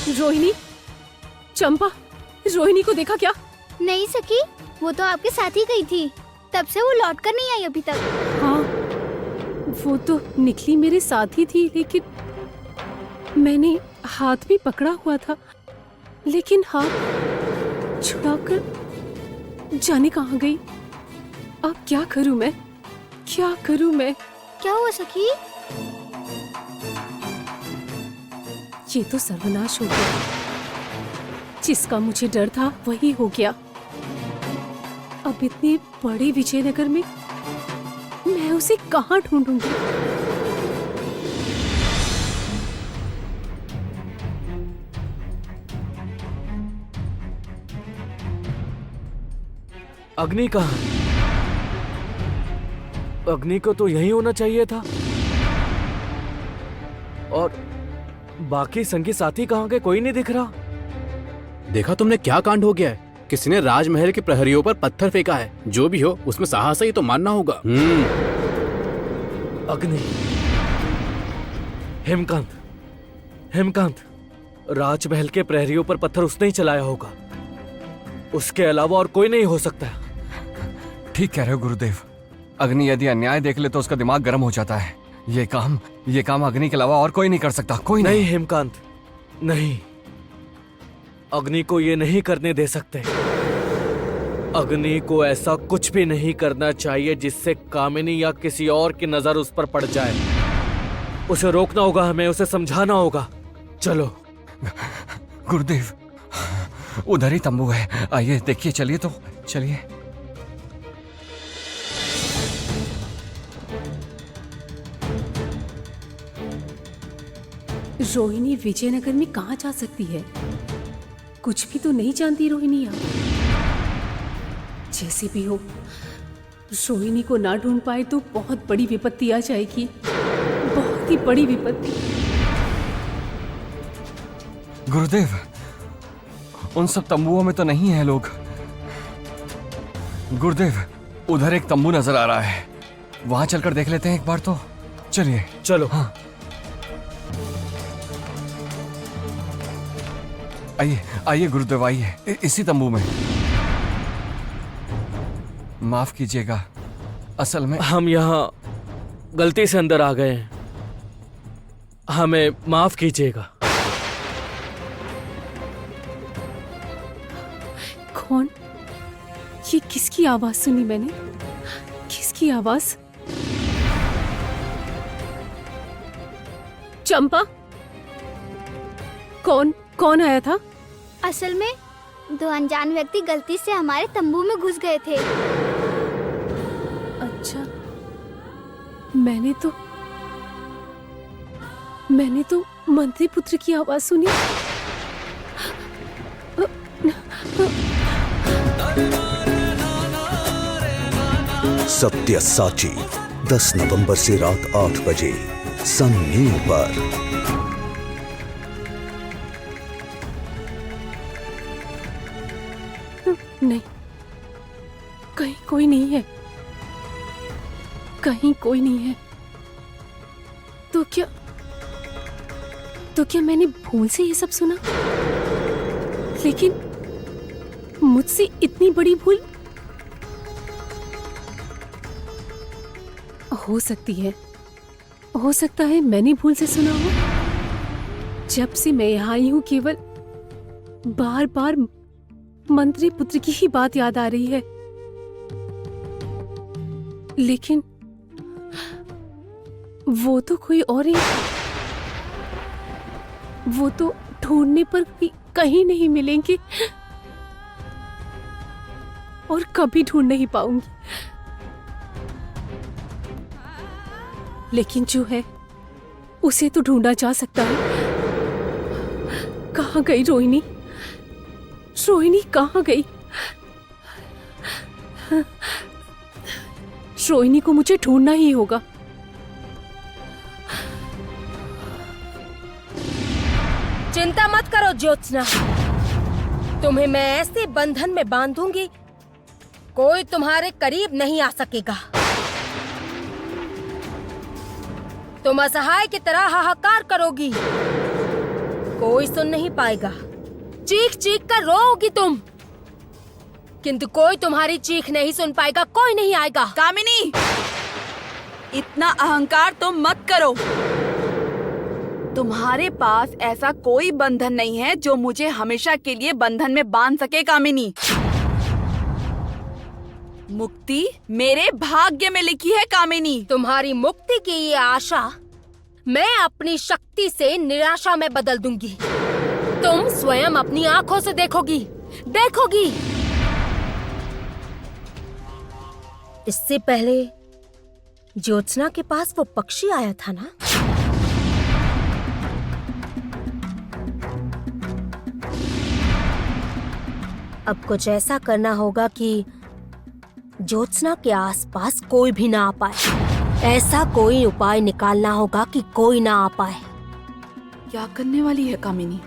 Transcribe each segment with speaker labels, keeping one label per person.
Speaker 1: रोहिणी, चंपा, रोहिणी को देखा क्या?
Speaker 2: नहीं सखी, वो तो आपके साथ ही गई थी, तब से वो लौट कर नहीं आई अभी तक।
Speaker 1: हाँ, वो तो निकली मेरे साथ ही थी, लेकिन मैंने हाथ भी पकड़ा हुआ था, लेकिन हाथ छुड़ाकर जाने कहाँ गई? अब क्या करूं मैं? क्या करूं मैं?
Speaker 2: क्या हुआ सखी?
Speaker 1: ये तो सर्वनाश हो गया। जिसका मुझे डर था वही हो गया। अब इतने बड़े विजयनगर में मैं उसे कहाँ ढूंढूंगी?
Speaker 3: अग्नि कहाँ? अग्नि को तो यही होना चाहिए था। और बाकी संगी साथी कहाँ गए? कोई नहीं दिख रहा।
Speaker 4: देखा तुमने क्या कांड हो गया है? किसी ने राजमहल के प्रहरियों पर पत्थर फेंका है। जो भी हो, उसमें साहस ही तो मानना होगा।
Speaker 3: अग्नि, हेमकांत, हेमकांत, राजमहल के प्रहरियों पर पत्थर उसने ही चलाया होगा। उसके अलावा और कोई नहीं हो सकता।
Speaker 5: ठीक कह रहे हो गुरुदेव। अग्नि यदि अन्याय देख ले तो उसका दिमाग गर्म हो जाता है। ये काम अग्नि के अलावा और कोई नहीं कर सकता। कोई
Speaker 3: नहीं हेमकांत, नहीं, अग्नि को ये नहीं करने दे सकते। अग्नि को ऐसा कुछ भी नहीं करना चाहिए जिससे कामिनी या किसी और की नजर उस पर पड़ जाए। उसे रोकना होगा, हमें उसे समझाना होगा। चलो।
Speaker 5: गुरुदेव, उधर ही तंबू है, आइए देखिए। चलिए तो चलिए।
Speaker 1: रोहिणी विजयनगर में कहाँ जा सकती है? कुछ भी तो नहीं जानती रोहिणी यहाँ। जैसे भी हो, रोहिणी को ना ढूंढ पाए तो बहुत बड़ी विपत्ति आ जाएगी, बहुत ही बड़ी विपत्ति।
Speaker 5: गुरुदेव, उन सब तंबुओं में तो नहीं है लोग। गुरुदेव, उधर एक तंबू नजर आ रहा है, वहां चलकर देख लेते हैं एक बार तो। चलिए।
Speaker 3: चलो।
Speaker 5: हाँ, आइए आइए गुरुदेव, आइए। इसी तंबू में। माफ कीजिएगा, असल में
Speaker 3: हम यहाँ गलती से अंदर आ गए हैं, हमें माफ कीजिएगा।
Speaker 1: कौन? ये किसकी आवाज सुनी मैंने? किसकी आवाज? चंपा, कौन आया था?
Speaker 2: असल में 2 अनजान व्यक्ति गलती से हमारे तंबू में घुस गए थे।
Speaker 1: अच्छा, मैंने तो मंत्री पुत्र की आवाज सुनी।
Speaker 6: सत्यसाची 10 नवंबर से रात 8 बजे सन न्यू पर।
Speaker 1: नहीं, कहीं कोई नहीं है, कहीं कोई नहीं है। तो क्या मैंने भूल से ये सब सुना? लेकिन मुझसे इतनी बड़ी भूल हो सकती है। हो सकता है मैंने भूल से सुना हो। जब से मैं यहाँ आई हूँ केवल बार बार मंत्री पुत्र की ही बात याद आ रही है, लेकिन वो तो कोई और ही। वो तो ढूंढने पर भी कहीं नहीं मिलेंगे और कभी ढूंढ नहीं पाऊंगी। लेकिन जो है उसे तो ढूंढा जा सकता है। कहाँ गई रोहिणी? रोहिणी कहाँ गई? रोहिणी को मुझे ढूंढना ही होगा।
Speaker 7: चिंता मत करो ज्योत्सना, तुम्हें मैं ऐसे बंधन में बांधूंगी, कोई तुम्हारे करीब नहीं आ सकेगा। तुम असहाय की तरह हाहाकार करोगी, कोई सुन नहीं पाएगा। चीख चीख कर रोओगी तुम, किंतु कोई तुम्हारी चीख नहीं सुन पाएगा, कोई नहीं आएगा।
Speaker 8: कामिनी, इतना अहंकार तुम मत करो। तुम्हारे पास ऐसा कोई बंधन नहीं है जो मुझे हमेशा के लिए बंधन में बांध सके। कामिनी, मुक्ति मेरे भाग्य में लिखी है। कामिनी,
Speaker 7: तुम्हारी मुक्ति की ये आशा मैं अपनी शक्ति से निराशा में बदल दूंगी। तुम स्वयं अपनी आंखों से देखोगी। इससे पहले ज्योत्सना के पास वो पक्षी आया था ना, अब कुछ ऐसा करना होगा कि ज्योत्सना के आसपास कोई भी ना आ पाए। ऐसा कोई उपाय निकालना होगा कि कोई ना आ पाए।
Speaker 8: क्या करने वाली है कामिनी?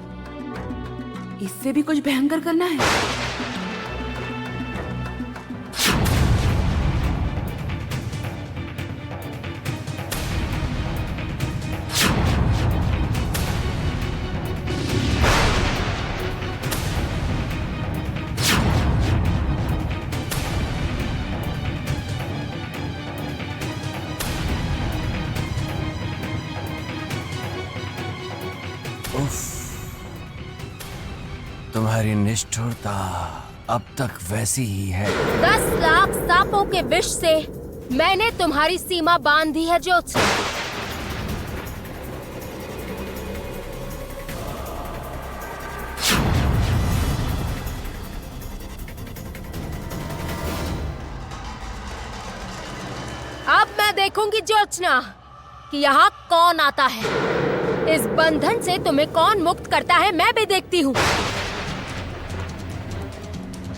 Speaker 8: इससे भी कुछ भयंकर करना है।
Speaker 5: तुम्हारी निष्ठुरता अब तक वैसी ही है।
Speaker 7: 10 लाख सांपों के विष से मैंने तुम्हारी सीमा बांध दी है ज्योत्सना। अब मैं देखूंगी ज्योत्सना कि यहाँ कौन आता है। इस बंधन से तुम्हें कौन मुक्त करता है, मैं भी देखती हूँ।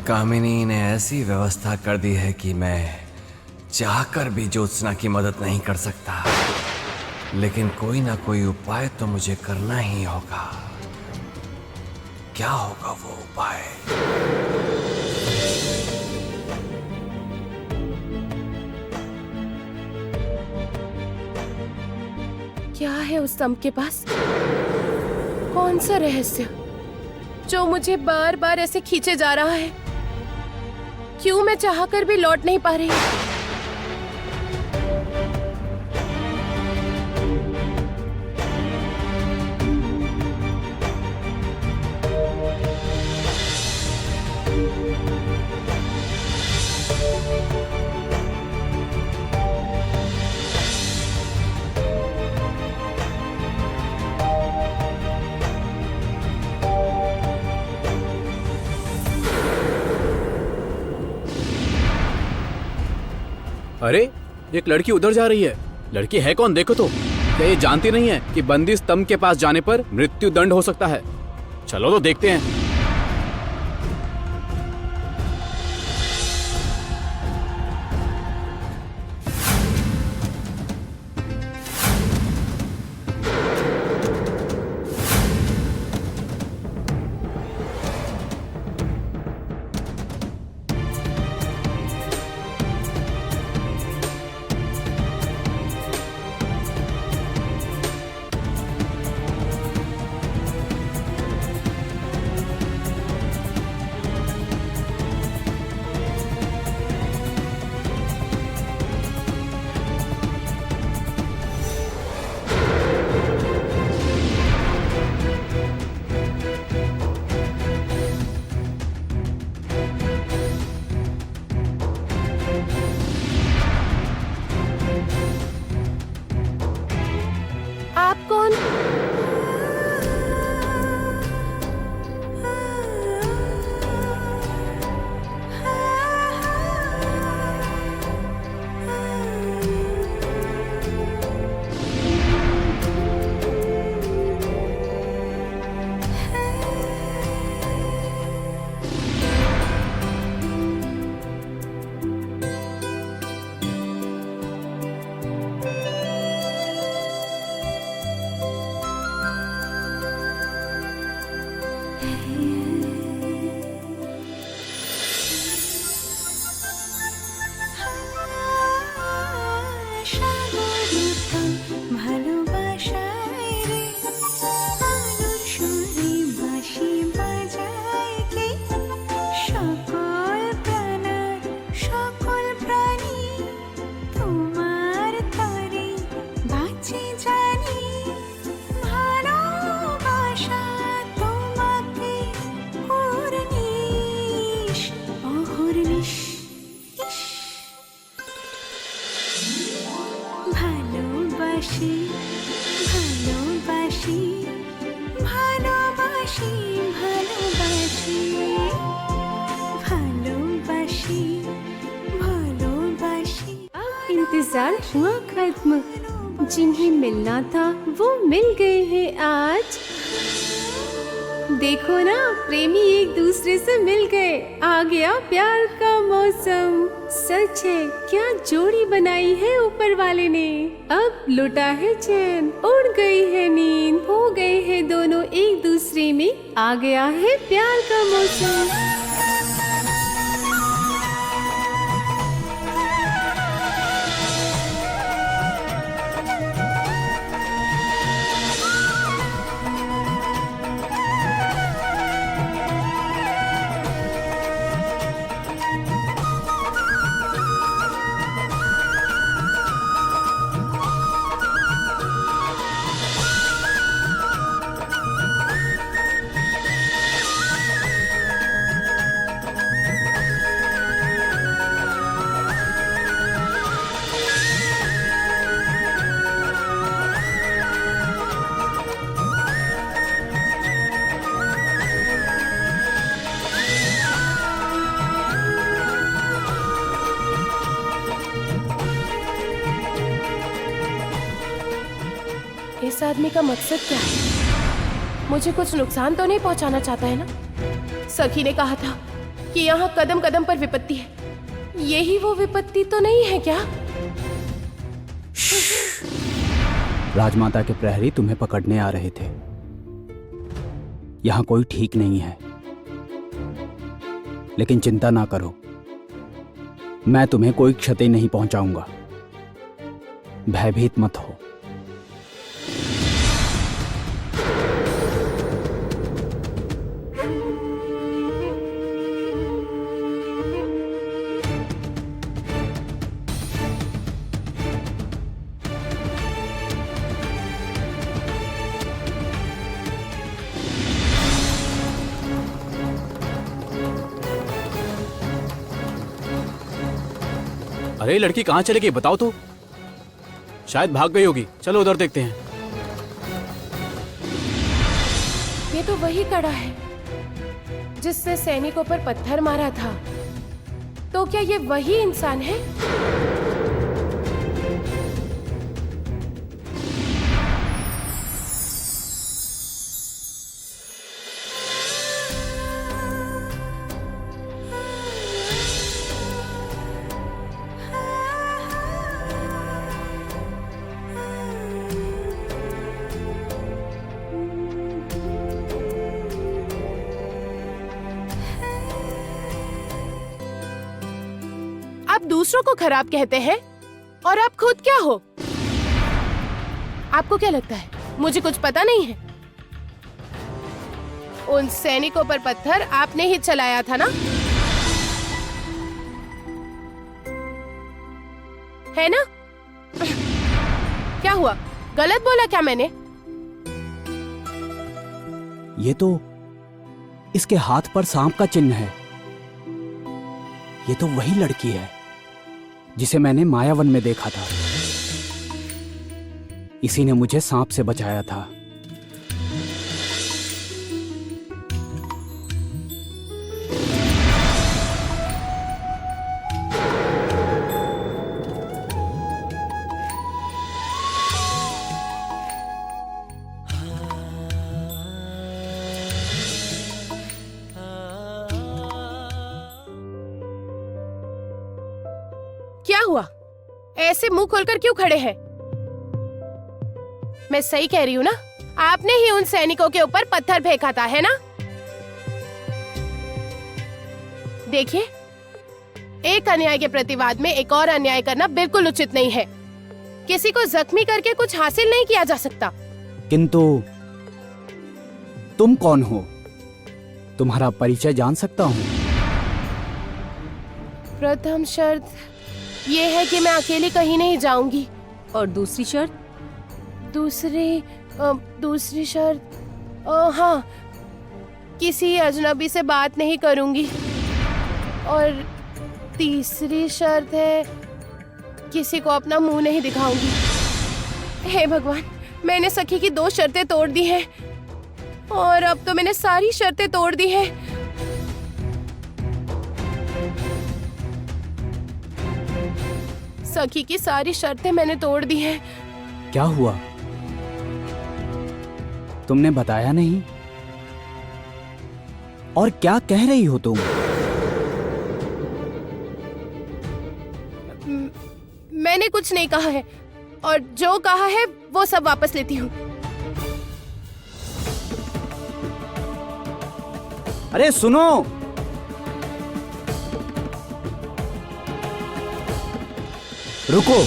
Speaker 5: कामिनी ने ऐसी व्यवस्था कर दी है कि मैं चाहकर भी ज्योत्सना की मदद नहीं कर सकता, लेकिन कोई ना कोई उपाय तो मुझे करना ही होगा। क्या होगा वो उपाय?
Speaker 1: क्या है उस स्तंभ के पास? कौन सा रहस्य जो मुझे बार बार ऐसे खींचे जा रहा है? क्यों मैं चाहकर भी लौट नहीं पा रही?
Speaker 4: अरे, एक लड़की उधर जा रही है। लड़की है कौन? देखो तो। क्या ये जानती नहीं है कि बंदी स्तंभ के पास जाने पर मृत्यु दंड हो सकता है? चलो तो देखते हैं।
Speaker 1: अब इंतजार हुआ खत्म। जिन्हें मिलना था वो मिल गए हैं आज। देखो ना, प्रेमी एक दूसरे से मिल गए। आ गया प्यार का मौसम। सच है, क्या जोड़ी बनाई है ऊपर वाले ने। अब लुटा है चैन, उड़ गई है नींद, हो गए हैं दोनों एक दूसरे में। आ गया है प्यार का मौसम।
Speaker 9: इस आदमी का मकसद क्या है? मुझे कुछ नुकसान तो नहीं पहुंचाना चाहता है ना? सखी ने कहा था कि यहाँ कदम कदम पर विपत्ति है। यही वो विपत्ति तो नहीं है क्या?
Speaker 4: राजमाता के प्रहरी तुम्हें पकड़ने आ रहे थे। यहाँ कोई ठीक नहीं है, लेकिन चिंता ना करो, मैं तुम्हें कोई क्षति नहीं पहुंचाऊंगा। भयभीत मत हो। अरे लड़की कहाँ चली गई बताओ तो। शायद भाग गई होगी, चलो उधर देखते हैं।
Speaker 9: ये तो वही कड़ा है जिससे सैनिकों पर पत्थर मारा था। तो क्या ये वही इंसान है? आप दूसरों को खराब कहते हैं और आप खुद क्या हो? आपको क्या लगता है मुझे कुछ पता नहीं है? उन सैनिकों पर पत्थर आपने ही चलाया था ना? है ना? क्या हुआ? गलत बोला क्या मैंने?
Speaker 4: ये तो इसके हाथ पर सांप का चिन्ह है। ये तो वही लड़की है जिसे मैंने मायावन में देखा था। इसी ने मुझे सांप से बचाया था।
Speaker 9: क्या हुआ? ऐसे मुंह खोलकर क्यों खड़े हैं? मैं सही कह रही हूँ ना? आपने ही उन सैनिकों के ऊपर पत्थर फेंका था, है ना? देखिए, एक अन्याय के प्रतिवाद में एक और अन्याय करना बिल्कुल उचित नहीं है। किसी को जख्मी करके कुछ हासिल नहीं किया जा सकता।
Speaker 4: किंतु तुम कौन हो? तुम्हारा परिचय जान सकता हूँ?
Speaker 9: प्रथम शर्त ये है कि मैं अकेली कहीं नहीं जाऊंगी।
Speaker 1: और दूसरी शर्त?
Speaker 9: दूसरी शर्त हाँ, किसी अजनबी से बात नहीं करूंगी। और तीसरी शर्त है किसी को अपना मुंह नहीं दिखाऊंगी। हे भगवान, मैंने सखी की 2 शर्तें तोड़ दी हैं। और अब तो मैंने सारी शर्तें तोड़ दी हैं। सखी की सारी शर्तें मैंने तोड़ दी हैं।
Speaker 4: क्या हुआ? तुमने बताया नहीं। और क्या कह रही हो तुम?
Speaker 9: मैंने कुछ नहीं कहा है, और जो कहा है वो सब वापस लेती हूँ।
Speaker 4: अरे सुनो, रुको।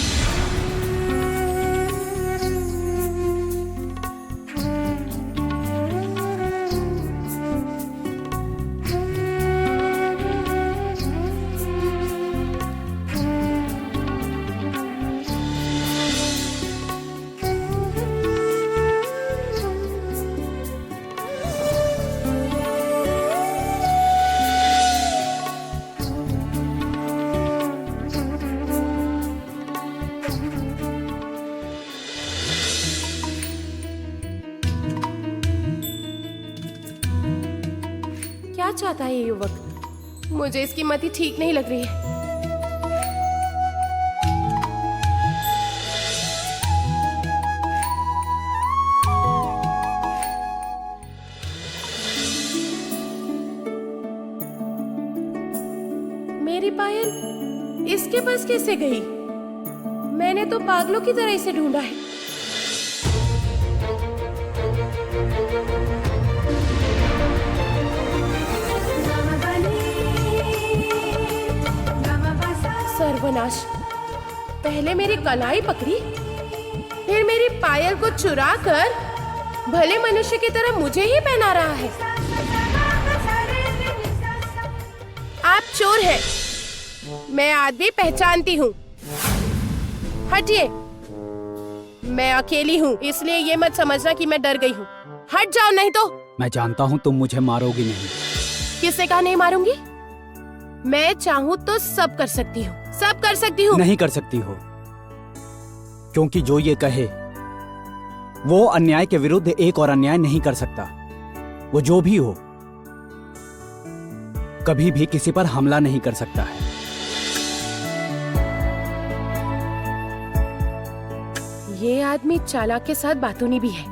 Speaker 9: क्या चाहता है ये युवक? मुझे इसकी मति ठीक नहीं लग रही है। मेरी पायल इसके पास कैसे गई? मैंने तो पागलों की तरह इसे ढूंढा है। सर्वनाश! पहले मेरी कलाई पकड़ी, फिर मेरी पायल को चुरा कर भले मनुष्य की तरह मुझे ही पहना रहा है। आप चोर हैं। मैं आदमी पहचानती हूँ। हटिए। मैं अकेली हूँ, इसलिए ये मत समझना कि मैं डर गई हूँ। हट जाओ नहीं तो।
Speaker 4: मैं जानता हूँ तुम मुझे मारोगी नहीं।
Speaker 9: किससे कहा नहीं मारूंगी? मैं चाहूँ तो सब कर सकती हूँ, सब कर सकती हूँ।
Speaker 4: नहीं कर सकती हो, क्योंकि जो ये कहे वो अन्याय के विरुद्ध एक और अन्याय नहीं कर सकता। वो जो भी हो, कभी भी किसी पर हमला नहीं कर सकता है।
Speaker 9: ये आदमी चालाक के साथ बातूनी भी है।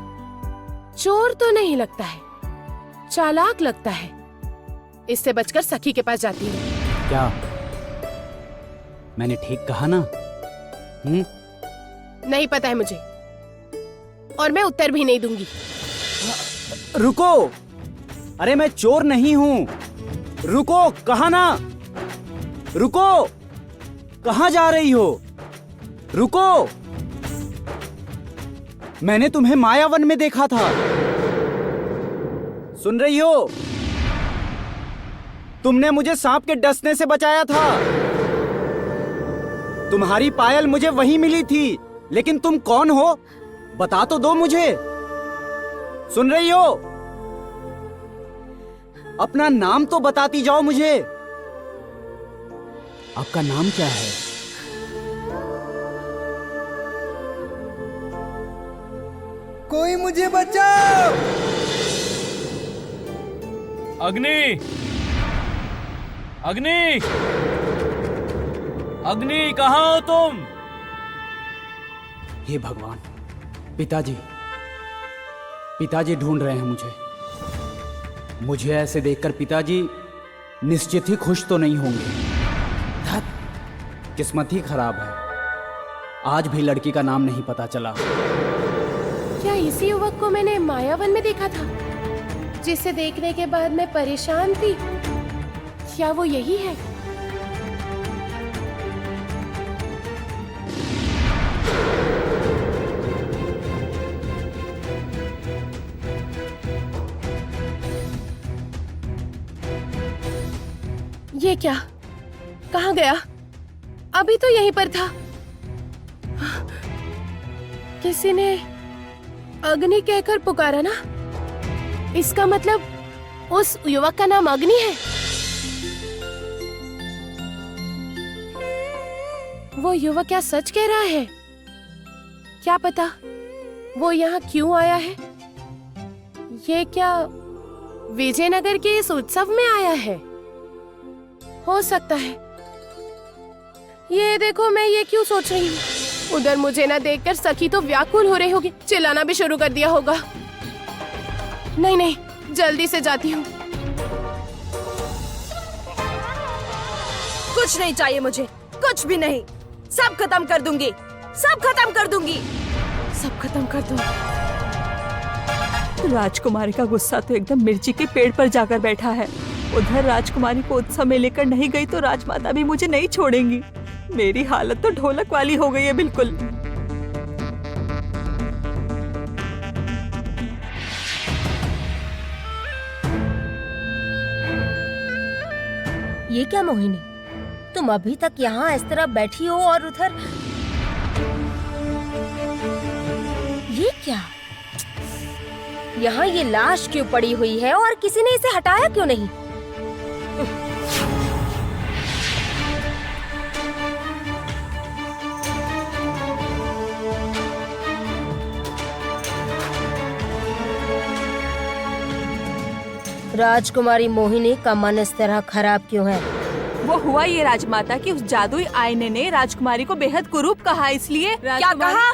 Speaker 9: चोर तो नहीं लगता है, चालाक लगता है। इससे बचकर सखी के पास जाती हूँ।
Speaker 4: क्या मैंने ठीक कहा ना?
Speaker 9: नहीं पता है मुझे, और मैं उत्तर भी नहीं दूंगी।
Speaker 4: रुको! अरे मैं चोर नहीं हूं। रुको, कहा ना? रुको! कहां जा रही हो? रुको! मैंने तुम्हें मायावन में देखा था। सुन रही हो? तुमने मुझे सांप के डसने से बचाया था। तुम्हारी पायल मुझे वहीं मिली थी, लेकिन तुम कौन हो? बता तो दो मुझे। सुन रही हो? अपना नाम तो बताती जाओ मुझे। आपका नाम क्या है?
Speaker 10: कोई मुझे बचाओ!
Speaker 3: अग्नि! अग्नि! अग्नि, कहाँ हो तुम?
Speaker 4: हे भगवान! पिताजी, पिताजी ढूंढ रहे हैं मुझे। मुझे ऐसे देखकर पिताजी निश्चित ही खुश तो नहीं होंगे। धत, किस्मत ही खराब है। आज भी लड़की का नाम नहीं पता चला।
Speaker 9: क्या इसी युवक को मैंने मायावन में देखा था, जिसे देखने के बाद मैं परेशान थी? क्या वो यही है? ये क्या? कहाँ गया? अभी तो यहीं पर था। किसी ने अग्नि कहकर पुकारा ना? इसका मतलब उस युवक का नाम अग्नि है। वो युवक क्या सच कह रहा है? क्या पता वो यहाँ क्यों आया है? ये क्या विजयनगर के इस उत्सव में आया है? हो सकता है। ये देखो, मैं ये क्यों सोच रही हूँ। उधर मुझे ना देखकर सखी तो व्याकुल हो रही होगी, चिल्लाना भी शुरू कर दिया होगा। नहीं नहीं, जल्दी से जाती हूँ।
Speaker 7: कुछ नहीं चाहिए मुझे, कुछ भी नहीं। सब खत्म कर दूंगी, सब खत्म कर दूंगी।
Speaker 9: सब खत्म कर दो।
Speaker 11: राजकुमारी का गुस्सा तो एकदम मिर्ची के पेड़ पर जाकर बैठा है। उधर राजकुमारी को उत्सव में लेकर नहीं गई तो राजमाता भी मुझे नहीं छोड़ेंगी। मेरी हालत तो ढोलक वाली हो गई है बिल्कुल।
Speaker 7: ये क्या मोहिनी, तुम अभी तक यहाँ इस तरह बैठी हो और उधर ये क्या? यहाँ ये लाश क्यों पड़ी हुई है और किसी ने इसे हटाया क्यों नहीं? राजकुमारी मोहिनी का मन इस तरह खराब क्यों है?
Speaker 11: वो हुआ ये राजमाता कि उस जादुई आईने ने राजकुमारी को बेहद कुरूप कहा, इसलिए
Speaker 7: क्या कहा?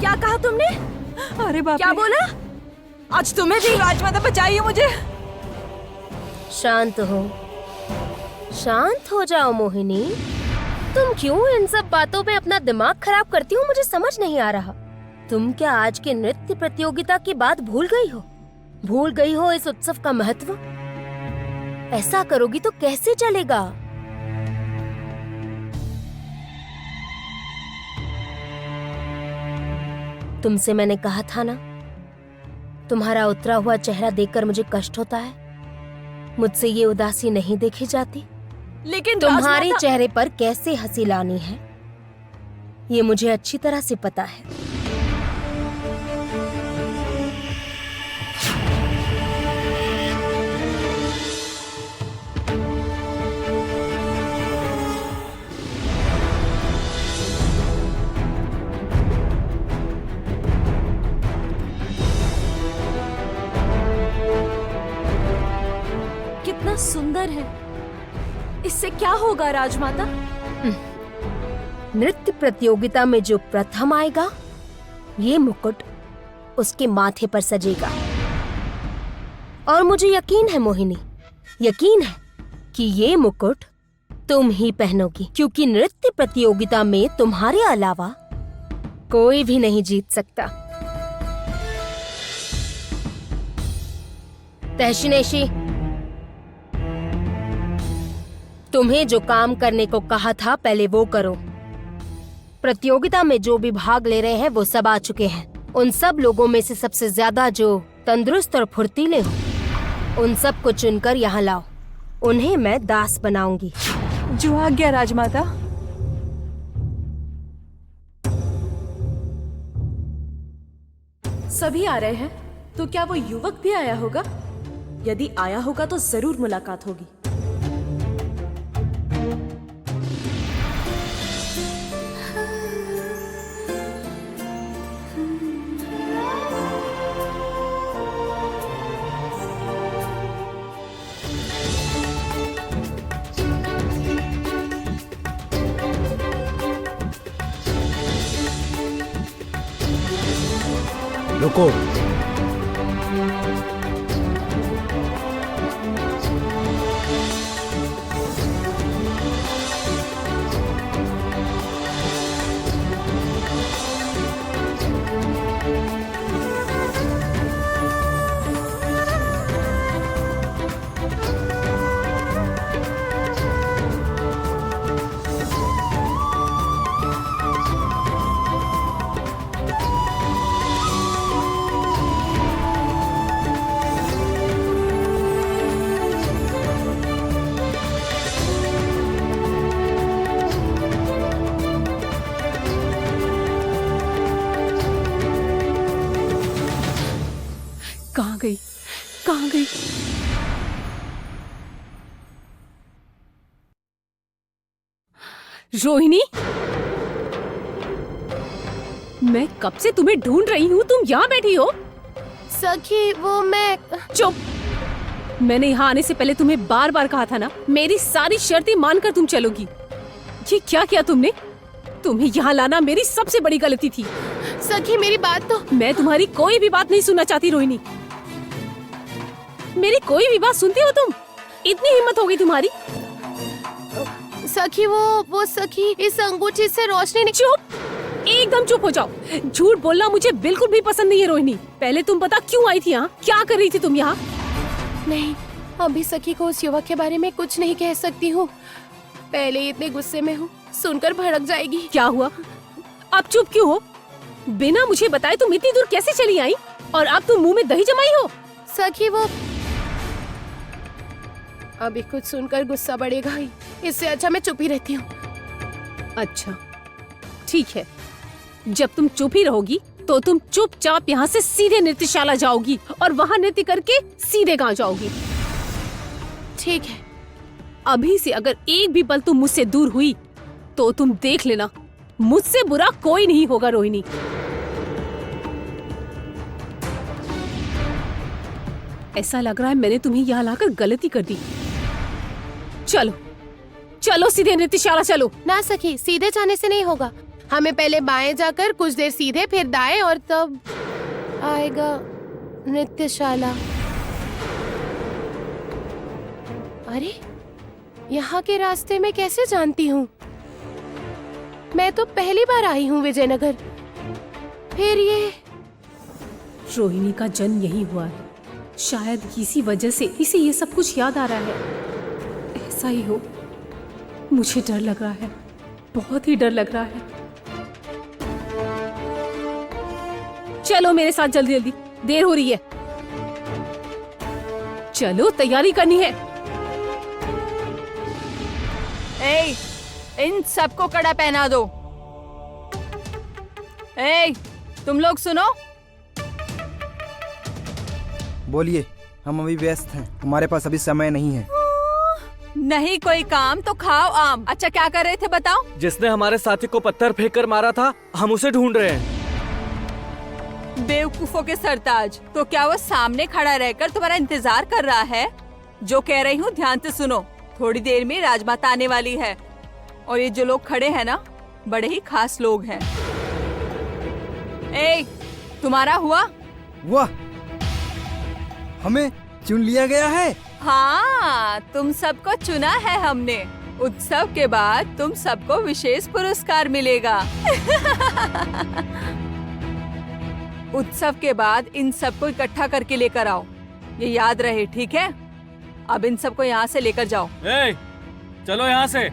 Speaker 7: क्या कहा तुमने?
Speaker 11: अरे बाप
Speaker 7: क्या
Speaker 11: रे।
Speaker 7: बोला?
Speaker 11: आज तुम्हें भी राजमाता बचाइए मुझे।
Speaker 7: शांत हो, शांत हो जाओ मोहिनी। तुम क्यों इन सब बातों में अपना दिमाग खराब करती हो, मुझे समझ नहीं आ रहा। तुम क्या आज के नृत्य प्रतियोगिता की बात भूल गई हो? भूल गई हो इस उत्सव का महत्व? ऐसा करोगी तो कैसे चलेगा? तुमसे मैंने कहा था ना, तुम्हारा उतरा हुआ चेहरा देखकर मुझे कष्ट होता है। मुझसे ये उदासी नहीं देखी जाती।
Speaker 11: लेकिन
Speaker 7: तुम्हारे चेहरे पर कैसे हंसी लानी है, ये मुझे अच्छी तरह से पता है।
Speaker 11: कितना सुंदर है, इससे क्या होगा राजमाता?
Speaker 7: नृत्य प्रतियोगिता में जो प्रथम आएगा, ये मुकुट उसके माथे पर सजेगा। और मुझे यकीन है मोहिनी, यकीन है कि ये मुकुट तुम ही पहनोगी, क्योंकि नृत्य प्रतियोगिता में तुम्हारे अलावा कोई भी नहीं जीत सकता। तहशीनेशी, तुम्हें जो काम करने को कहा था पहले वो करो। प्रतियोगिता में जो भी भाग ले रहे हैं वो सब आ चुके हैं। उन सब लोगों में से सबसे ज्यादा जो तंदुरुस्त और फुर्तीले हो, उन सब को चुनकर यहाँ लाओ। उन्हें मैं दास बनाऊंगी।
Speaker 11: जो आज्ञा राजमाता।
Speaker 12: सभी आ रहे हैं, तो क्या वो युवक भी आया होगा? यदि आया होगा तो जरूर मुलाकात होगी।
Speaker 4: रुको।
Speaker 1: कहाँ गई, कहाँ गई? रोहिणी, मैं कब से तुम्हें ढूंढ रही हूँ, तुम यहाँ बैठी हो?
Speaker 9: सखी वो मैं।
Speaker 1: चुप। मैंने यहाँ आने से पहले तुम्हें बार बार कहा था ना, मेरी सारी शर्तें मानकर तुम चलोगी। ये क्या किया तुमने? तुम्हें यहाँ लाना मेरी सबसे बड़ी गलती थी।
Speaker 9: सखी मेरी बात तो।
Speaker 1: मैं तुम्हारी कोई भी बात नहीं सुनना चाहती रोहिणी। मेरी कोई भी बात सुनती हो तुम? इतनी हिम्मत हो गई तुम्हारी?
Speaker 9: सखी वो सखी, इस अंगूठी से रोशनी नहीं।
Speaker 1: चुप, एकदम चुप हो जाओ। झूठ बोलना मुझे बिल्कुल भी पसंद नहीं है रोहिणी। पहले तुम बता क्यों आई थी यहाँ, क्या कर रही थी तुम यहाँ?
Speaker 9: नहीं, अभी सखी को उस युवक के बारे में कुछ नहीं कह सकती हूँ। पहले ही इतने गुस्से में हूँ, सुनकर भड़क जाएगी।
Speaker 1: क्या हुआ? अब चुप क्यों हो? बिना मुझे बताए तुम इतनी दूर कैसे चली आई? और अब तुम मुंह में दही जमाई हो?
Speaker 9: सखी वो अभी कुछ सुनकर गुस्सा बढ़ेगा ही, इससे अच्छा मैं चुप ही रहती हूँ।
Speaker 1: अच्छा ठीक है, जब तुम चुप ही रहोगी तो तुम चुपचाप यहाँ से सीधे नृत्यशाला जाओगी और वहाँ नृत्य करके सीधे गाँव जाओगी।
Speaker 9: ठीक है।
Speaker 1: अभी से अगर एक भी पल तुम मुझसे दूर हुई तो तुम देख लेना, मुझसे बुरा कोई नहीं होगा रोहिणी। ऐसा लग रहा है मैंने तुम्हें यहाँ लाकर गलती कर दी। चलो चलो सीधे नृत्यशाला चलो।
Speaker 9: ना सखी, सीधे जाने से नहीं होगा। हमें पहले बाएं जाकर कुछ देर सीधे, फिर दाएं और तब आएगा नृत्यशाला। अरे यहाँ के रास्ते में कैसे जानती हूँ? मैं तो पहली बार आई हूँ विजयनगर। फिर ये
Speaker 1: रोहिणी का जन्म यही हुआ है, शायद इसी वजह से इसे ये सब कुछ याद आ रहा है। ऐसा ही हो, मुझे डर लग रहा है, बहुत ही डर लग रहा है। चलो मेरे साथ जल्दी जल्दी, देर हो रही है। चलो तैयारी करनी है।
Speaker 11: ए, इन सबको कड़ा पहना दो। ए, तुम लोग सुनो।
Speaker 10: बोलिए, हम अभी व्यस्त हैं, हमारे पास अभी समय नहीं है।
Speaker 11: नहीं कोई काम तो खाओ आम। अच्छा क्या कर रहे थे बताओ?
Speaker 3: जिसने हमारे साथी को पत्थर फेंक कर मारा था, हम उसे ढूंढ रहे हैं।
Speaker 11: बेवकूफों के सरताज, तो क्या वो सामने खड़ा रहकर तुम्हारा इंतजार कर रहा है? जो कह रही हूँ ध्यान से सुनो। थोड़ी देर में राजमाता आने वाली है और ये जो लोग खड़े हैं ना, बड़े ही खास लोग हैं। ए, तुम्हारा हुआ?
Speaker 10: वाह, हमें चुन लिया गया है।
Speaker 11: हाँ, तुम सबको चुना है हमने। उत्सव के बाद तुम सबको विशेष पुरस्कार मिलेगा। उत्सव के बाद इन सबको इकट्ठा करके लेकर आओ, ये याद रहे, ठीक है? अब इन सबको यहाँ से लेकर जाओ।
Speaker 3: ए, चलो यहाँ से।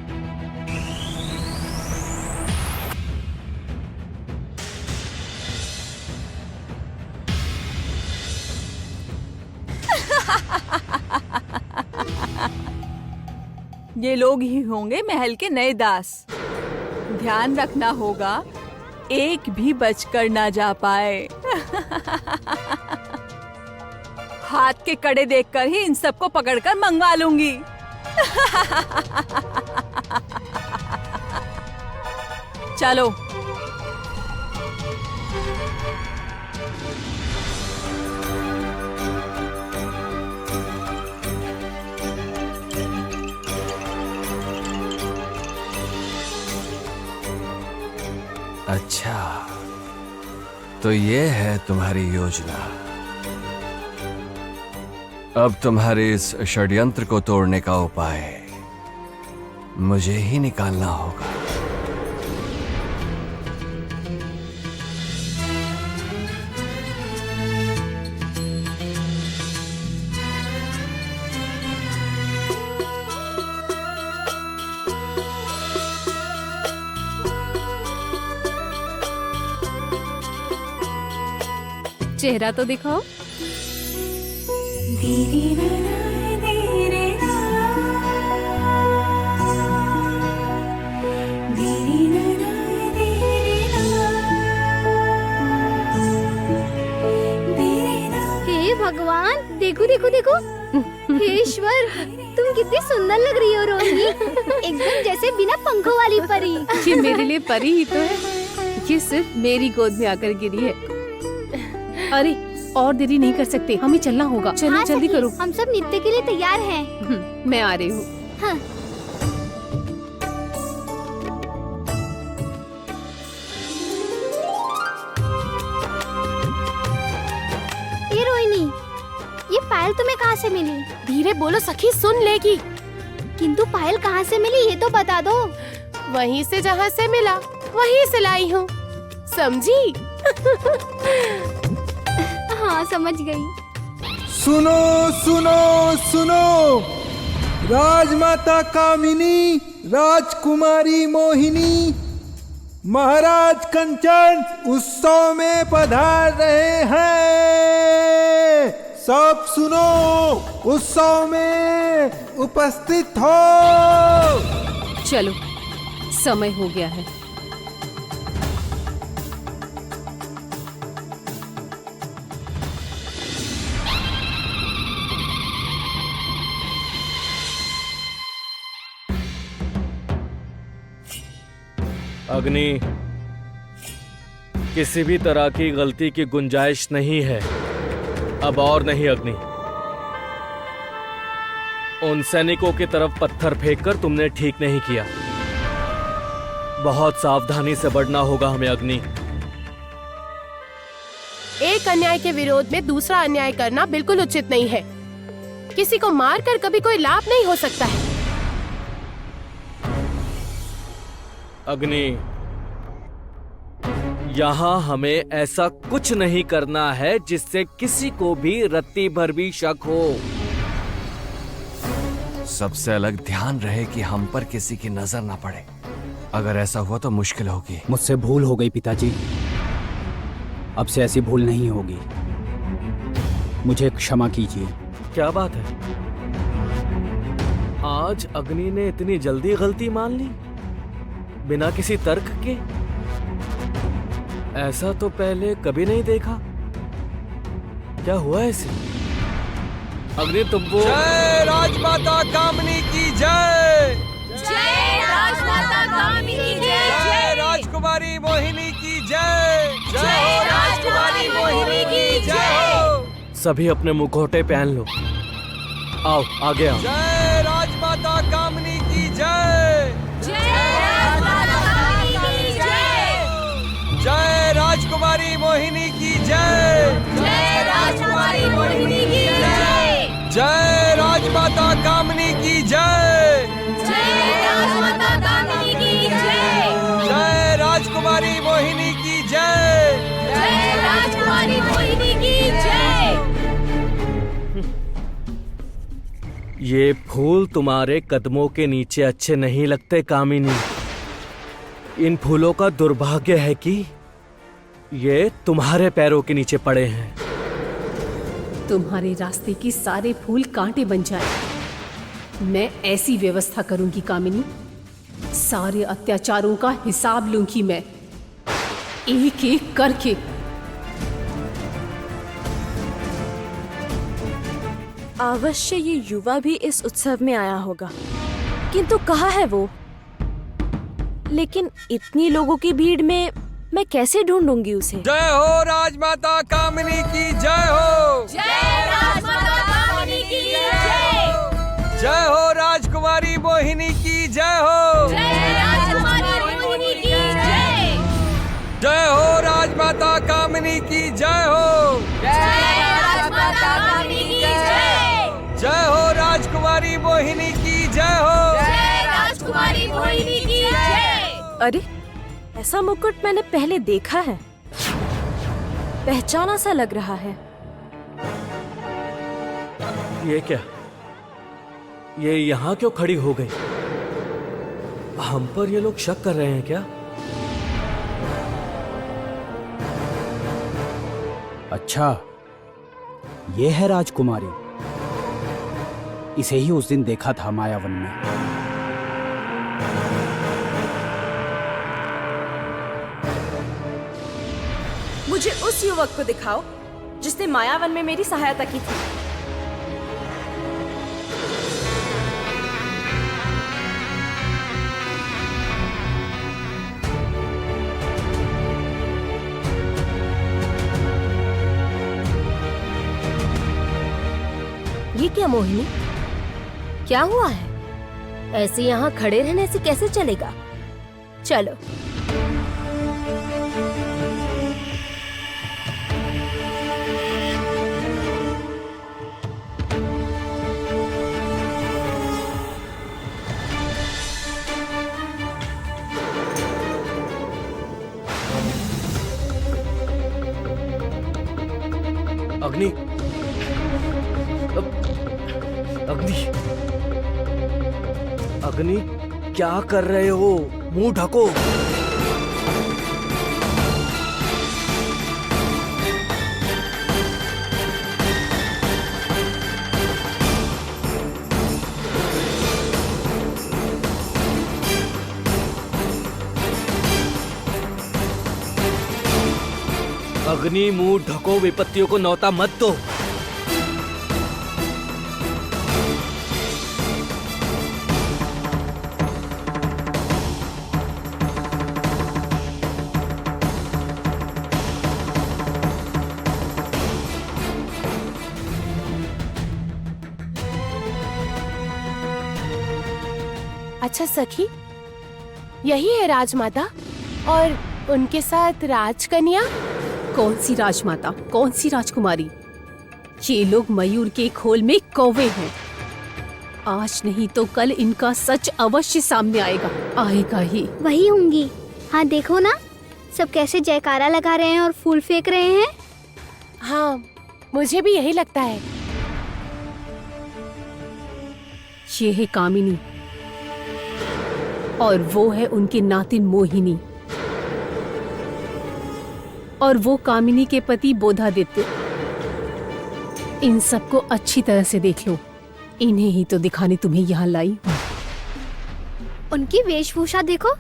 Speaker 11: ये लोग ही होंगे महल के नए दास। ध्यान रखना होगा, एक भी बचकर ना जा पाए। हाथ के कड़े देखकर ही इन सबको पकड़कर मंगवा लूंगी। चलो।
Speaker 5: अच्छा, तो ये है तुम्हारी योजना। अब तुम्हारे इस षड्यंत्र को तोड़ने का उपाय मुझे ही निकालना होगा।
Speaker 1: चेहरा तो दिखाओ।
Speaker 2: हे भगवान, देखो देखो देखो। हे ईश्वर, तुम कितनी सुंदर लग रही हो रोहिणी। एकदम जैसे बिना पंखों वाली परी।
Speaker 1: ये मेरे लिए परी ही तो है, ये सिर्फ मेरी गोद में आकर गिरी है। अरे और देरी नहीं कर सकते, हमें चलना होगा। चलो
Speaker 2: हाँ,
Speaker 1: जल्दी
Speaker 2: सखी,
Speaker 1: करो।
Speaker 2: हम सब नृत्य के लिए तैयार हैं।
Speaker 1: मैं आ रही हूँ।
Speaker 2: हाँ। ये रोहिणी, ये पायल तुम्हें कहाँ से मिली?
Speaker 9: धीरे बोलो सखी, सुन लेगी।
Speaker 2: किंतु पायल कहाँ से मिली ये तो बता दो।
Speaker 9: वहीं से जहाँ से मिला वहीं से लाई हूँ, समझी?
Speaker 2: हाँ समझ गई।
Speaker 10: सुनो सुनो सुनो, राजमाता कामिनी, राजकुमारी मोहिनी, महाराज कंचन उत्सव में पधार रहे हैं। सब सुनो, उत्सव में उपस्थित हो।
Speaker 1: चलो, समय हो गया है।
Speaker 3: अग्नि, किसी भी तरह की गलती की गुंजाइश नहीं है, अब और नहीं अग्नि। उन सैनिकों की तरफ पत्थर फेंककर तुमने ठीक नहीं किया। बहुत सावधानी से बढ़ना होगा हमें अग्नि।
Speaker 9: एक अन्याय के विरोध में दूसरा अन्याय करना बिल्कुल उचित नहीं है। किसी को मारकर कभी कोई लाभ नहीं हो सकता है।
Speaker 3: अग्नि, यहाँ हमें ऐसा कुछ नहीं करना है जिससे किसी को भी रत्ती भर भी शक हो।
Speaker 5: सबसे अलग ध्यान रहे कि हम पर किसी की नजर ना पड़े। अगर ऐसा हुआ तो मुश्किल होगी।
Speaker 4: मुझसे भूल हो गई पिताजी, अब से ऐसी भूल नहीं होगी। मुझे क्षमा कीजिए।
Speaker 3: क्या बात है, आज अग्नि ने इतनी जल्दी गलती मान ली बिना किसी तर्क के? ऐसा तो पहले कभी नहीं देखा। क्या हुआ ऐसे? अग्नि तुम वो
Speaker 5: जय राजमाता कामिनी की जय।
Speaker 2: जय राजमाता कामिनी की जय।
Speaker 5: जय राजकुमारी मोहिनी की जय।
Speaker 2: जय राजकुमारी मोहिनी की जय।
Speaker 3: सभी अपने मुखौटे पहन लो। आओ आगे आओ।
Speaker 5: जय राजमाता कामिनी की जय। जय राजकुमारी मोहिनी की जय।
Speaker 2: जय राजकुमारी मोहिनी की जय।
Speaker 5: जय राजमाता कामिनी की जय।
Speaker 2: जय राजमाता कामिनी की जय।
Speaker 5: जय राजकुमारी मोहिनी की जय।
Speaker 2: जय राजकुमारी मोहिनी की जय।
Speaker 3: ये फूल तुम्हारे कदमों के नीचे अच्छे नहीं लगते कामिनी। इन फूलों का दुर्भाग्य है कि ये तुम्हारे पैरों के नीचे पड़े हैं।
Speaker 1: तुम्हारे रास्ते के सारे फूल कांटे बन जाए। मैं ऐसी व्यवस्था करूंगी कामिनी, सारे अत्याचारों का हिसाब लूंगी मैं, एक एक करके।
Speaker 12: अवश्य ये युवा भी इस उत्सव में आया होगा, किंतु कहाँ है वो? लेकिन इतनी लोगों की भीड़ में मैं कैसे ढूंढूंगी उसे?
Speaker 5: जय हो राजमाता कामिनी की जय हो।
Speaker 2: जय राजमाता कामिनी की जय।
Speaker 5: जय हो राजकुमारी मोहिनी की जय हो।
Speaker 2: जय राजकुमारी मोहिनी की जय।
Speaker 5: जय हो राजमाता कामिनी की जय हो।
Speaker 2: जय राजमाता कामिनी की जय।
Speaker 5: जय हो राजकुमारी मोहिनी की जय हो।
Speaker 2: जय राजकुमारी मोहिनी की जय।
Speaker 12: अरे, ऐसा मुकुट मैंने पहले देखा है, पहचाना सा लग रहा है।
Speaker 3: ये क्या? ये यहाँ क्यों खड़ी हो गई? हम पर ये लोग शक कर रहे हैं क्या?
Speaker 4: अच्छा, ये है राजकुमारी। इसे ही उस दिन देखा था मायावन में।
Speaker 12: मुझे उस युवक को दिखाओ जिसने मायावन में मेरी सहायता की थी।
Speaker 7: ये क्या मोहिनी, क्या हुआ है? ऐसे यहाँ खड़े रहने से कैसे चलेगा? चलो।
Speaker 3: अग्नि, अग्नि, अग्नि, क्या कर रहे हो? मुंह ढको। अग्नि, मुंह ढको, विपत्तियों को नौता मत दो।
Speaker 9: अच्छा सखी, यही है राजमाता और उनके साथ राजकन्या?
Speaker 1: कौन सी राजमाता, कौन सी राजकुमारी? ये लोग मयूर के खोल में कौवे हैं। आज नहीं तो कल इनका सच अवश्य सामने आएगा, आएगा ही।
Speaker 2: वही होंगी। हाँ देखो ना, सब कैसे जयकारा लगा रहे हैं और फूल फेंक रहे हैं।
Speaker 9: हाँ, मुझे भी यही लगता है।
Speaker 1: ये है कामिनी और वो है उनकी नातिन मोहिनी और वो कामिनी के पति बोधादित्य। इन सबको अच्छी तरह से देख लो, इन्हें ही तो दिखाने तुम्हें यहाँ लाई।
Speaker 2: उनकी वेशभूषा देखो,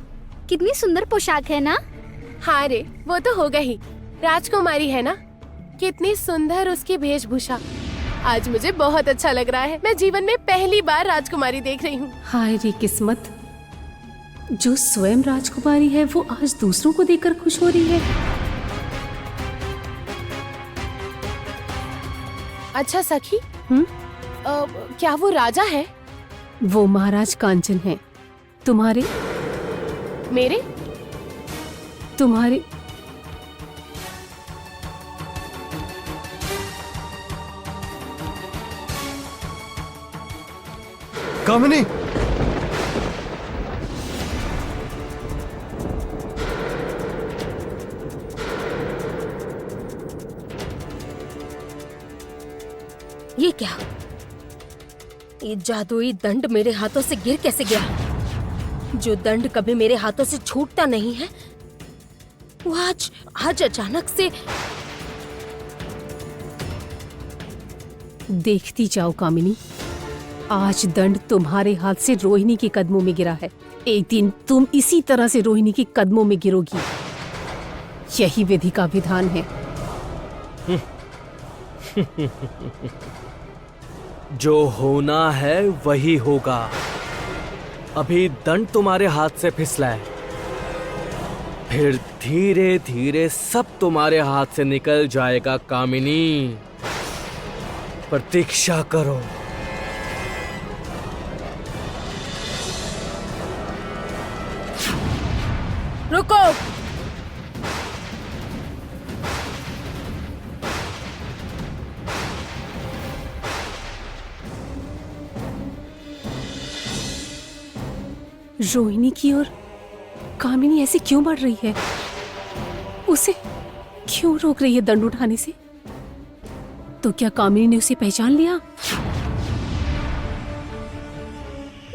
Speaker 2: कितनी सुंदर पोशाक है ना।
Speaker 9: हाँ रे, वो तो होगा ही, राजकुमारी है ना। कितनी सुंदर उसकी वेशभूषा। आज मुझे बहुत अच्छा लग रहा है। मैं जीवन में पहली बार राजकुमारी देख रही हूँ।
Speaker 1: हाय रे किस्मत, जो स्वयं राजकुमारी है वो आज दूसरों को देखकर खुश हो रही है।
Speaker 9: अच्छा सखी, क्या वो राजा है?
Speaker 1: वो महाराज कांचन है। तुम्हारे
Speaker 9: मेरे
Speaker 1: तुम्हारे
Speaker 5: कामिनी,
Speaker 7: ये क्या? ये जादुई दंड मेरे हाथों से गिर कैसे गया? जो दंड कभी मेरे हाथों से छूटता नहीं है, वो आज अचानक से।
Speaker 1: देखती जाओ कामिनी, आज दंड तुम्हारे हाथ से रोहिणी के कदमों में गिरा है। एक दिन तुम इसी तरह से रोहिणी के कदमों में गिरोगी। यही विधि का विधान है।
Speaker 3: जो होना है वही होगा। अभी दंड तुम्हारे हाथ से फिसला है, फिर धीरे धीरे सब तुम्हारे हाथ से निकल जाएगा। कामिनी, प्रतीक्षा करो।
Speaker 7: रुको।
Speaker 1: रोहिणी की ओर कामिनी ऐसे क्यों बढ़ रही है? उसे क्यों रोक रही है दंड उठाने से? तो क्या कामिनी ने उसे पहचान लिया?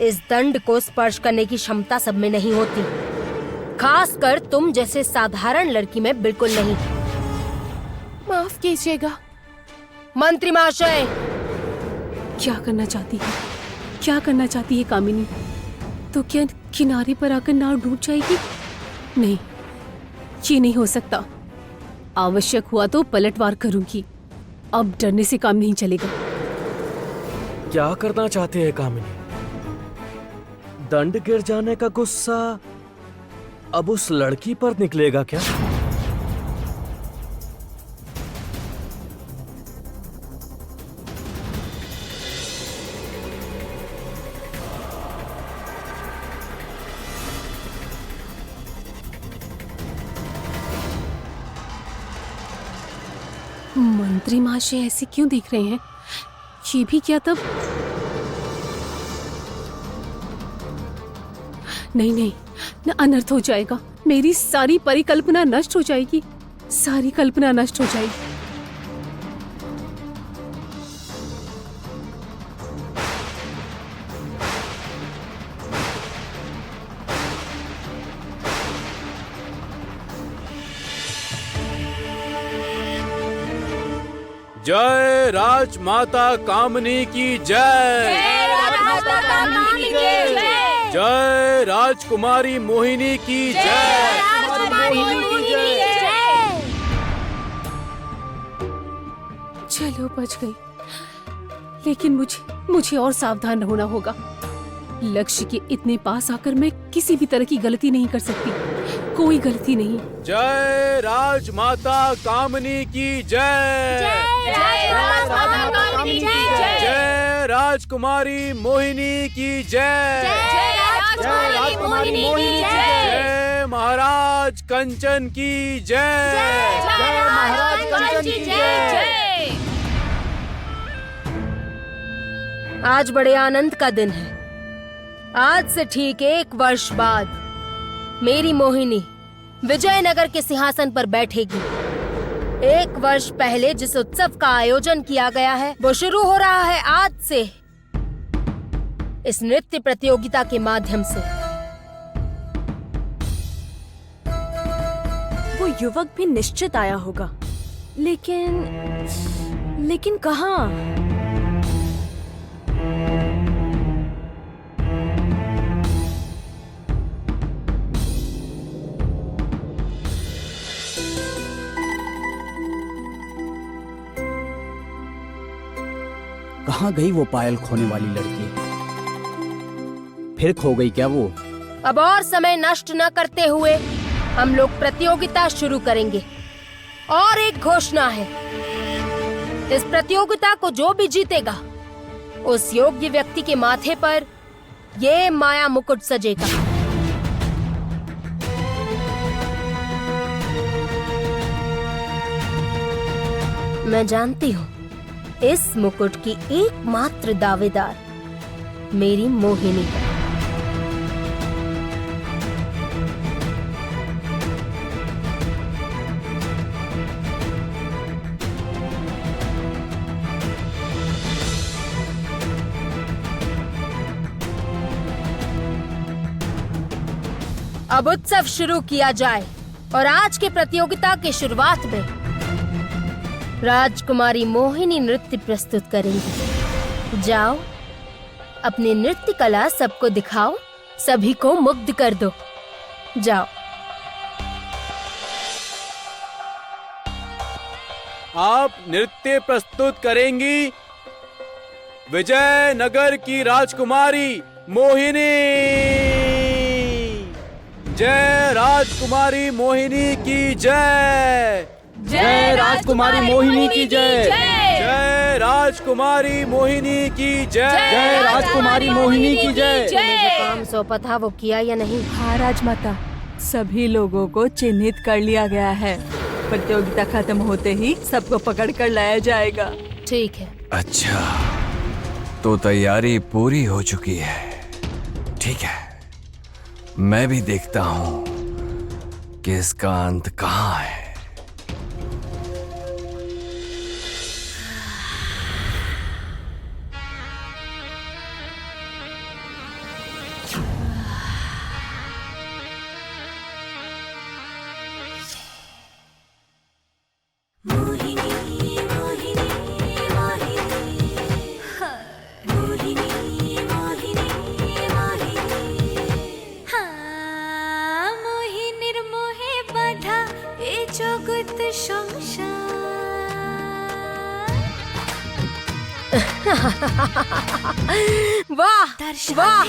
Speaker 7: इस दंड को स्पर्श करने की क्षमता सब में नहीं होती, खासकर तुम जैसे साधारण लड़की में बिल्कुल नहीं।
Speaker 9: माफ कीजिएगा
Speaker 7: मंत्री महाशय।
Speaker 1: क्या करना चाहती है? क्या करना चाहती है कामिनी? तो क्या किनारे पर आकर नाव डूब जाएगी? नहीं, ये नहीं हो सकता। आवश्यक हुआ तो पलटवार करूंगी। अब डरने से काम नहीं चलेगा।
Speaker 3: क्या करना चाहते हैं कामिनी? दंड गिर जाने का गुस्सा अब उस लड़की पर निकलेगा क्या?
Speaker 1: मंत्री महाशय ऐसे क्यों देख रहे हैं? ये भी क्या तब? नहीं नहीं, न अनर्थ हो जाएगा। मेरी सारी परिकल्पना नष्ट हो जाएगी, सारी कल्पना नष्ट हो जाएगी।
Speaker 3: जय राजमाता कामनी की जय। जय राजकुमारी मोहिनी की जय।
Speaker 1: चलो बच गई, लेकिन मुझे और सावधान होना होगा। लक्ष्य के इतने पास आकर मैं किसी भी तरह की गलती नहीं कर सकती, कोई गलती नहीं।
Speaker 3: जय राजमाता कामनी की जय। जय राजकुमारी मोहिनी की जय। जय महाराज कंचन की जय।
Speaker 7: आज बड़े आनंद का दिन है। आज से ठीक 1 वर्ष बाद मेरी मोहिनी विजयनगर के सिंहासन पर बैठेगी। 1 वर्ष पहले जिस उत्सव का आयोजन किया गया है वो शुरू हो रहा है आज से, इस नृत्य प्रतियोगिता के माध्यम से।
Speaker 12: वो युवक भी निश्चित आया होगा, लेकिन कहाँ?
Speaker 4: कहाँ गई वो पायल खोने वाली लड़की? फिर खो गई क्या वो?
Speaker 7: अब और समय नष्ट न करते हुए हम लोग प्रतियोगिता शुरू करेंगे। और एक घोषणा है, इस प्रतियोगिता को जो भी जीतेगा उस योग्य व्यक्ति के माथे पर ये माया मुकुट सजेगा। मैं जानती हूँ इस मुकुट की एकमात्र दावेदार मेरी मोहिनी है। अब उत्सव शुरू किया जाए और आज के प्रतियोगिता की शुरुआत में राजकुमारी मोहिनी नृत्य प्रस्तुत करेंगी। जाओ, अपनी नृत्य कला सबको दिखाओ, सभी को मुग्ध कर दो। जाओ।
Speaker 3: आप नृत्य प्रस्तुत करेंगी विजयनगर की राजकुमारी मोहिनी। जय राजकुमारी मोहिनी की जय।
Speaker 4: जय राजकुमारी मोहिनी की जय।
Speaker 3: जय राजकुमारी मोहिनी की जय।
Speaker 4: जय राजकुमारी मोहिनी की जय।
Speaker 7: मुझे काम सौंपा था वो किया या नहीं?
Speaker 11: हाँ राजमाता, सभी लोगों को चिन्हित कर लिया गया है। प्रतियोगिता खत्म होते ही सबको पकड़ कर लाया जाएगा।
Speaker 7: ठीक है।
Speaker 5: अच्छा, तो तैयारी पूरी हो चुकी है। ठीक है, मैं भी देखता हूँ कि इसका अंत कहाँ है।
Speaker 7: वाह वाह।